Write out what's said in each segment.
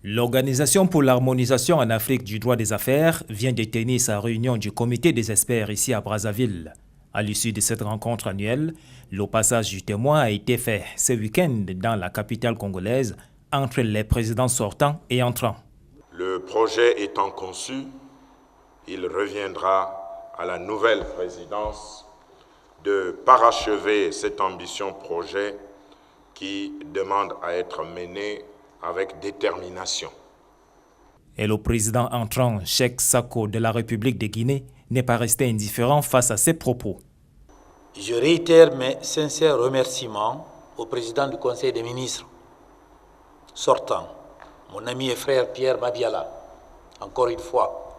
L'Organisation pour l'harmonisation en Afrique du droit des affaires vient de tenir sa réunion du comité des experts ici à Brazzaville. À l'issue de cette rencontre annuelle, le passage du témoin a été fait ce week-end dans la capitale congolaise entre les présidents sortants et entrants. Le projet étant conçu, il reviendra à la nouvelle présidence de parachever cette ambition projet qui demande à être menée avec détermination. Et le président entrant, Cheikh Sako de la République de Guinée, n'est pas resté indifférent face à ces propos. Je réitère mes sincères remerciements au président du Conseil des ministres sortant, mon ami et frère Pierre Mabiala, encore une fois,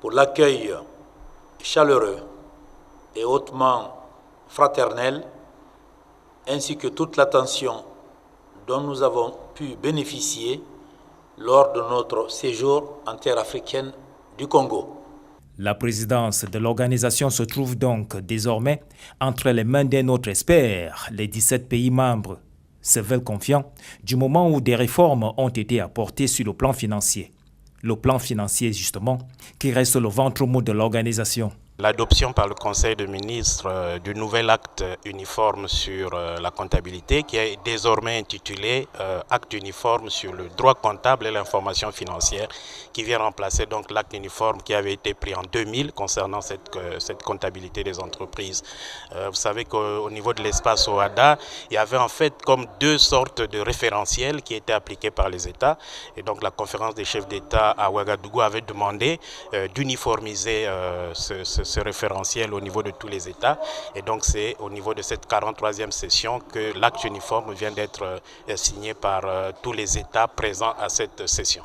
pour l'accueil chaleureux et hautement fraternel, ainsi que toute l'attention dont nous avons pu bénéficier lors de notre séjour en terre africaine du Congo. La présidence de l'organisation se trouve donc désormais entre les mains d'un autre expert. Les 17 pays membres se veulent confiants du moment où des réformes ont été apportées sur le plan financier. Le plan financier, justement, qui reste le ventre mou de l'organisation. L'adoption par le Conseil des ministres du nouvel acte uniforme sur la comptabilité qui est désormais intitulé acte uniforme sur le droit comptable et l'information financière qui vient remplacer donc l'acte uniforme qui avait été pris en 2000 concernant cette comptabilité des entreprises. Vous savez qu'au niveau de l'espace OHADA, il y avait en fait comme deux sortes de référentiels qui étaient appliqués par les États et donc la conférence des chefs d'État à Ouagadougou avait demandé d'uniformiser ce référentiel au niveau de tous les États. Et donc c'est au niveau de cette 43e session que l'acte uniforme vient d'être signé par tous les États présents à cette session.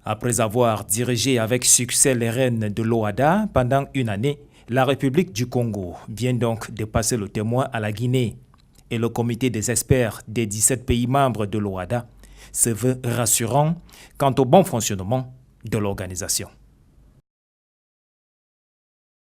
Après avoir dirigé avec succès les rênes de l'OHADA pendant une année, la République du Congo vient donc de passer le témoin à la Guinée. Et le comité des experts des 17 pays membres de l'OHADA se veut rassurant quant au bon fonctionnement de l'organisation.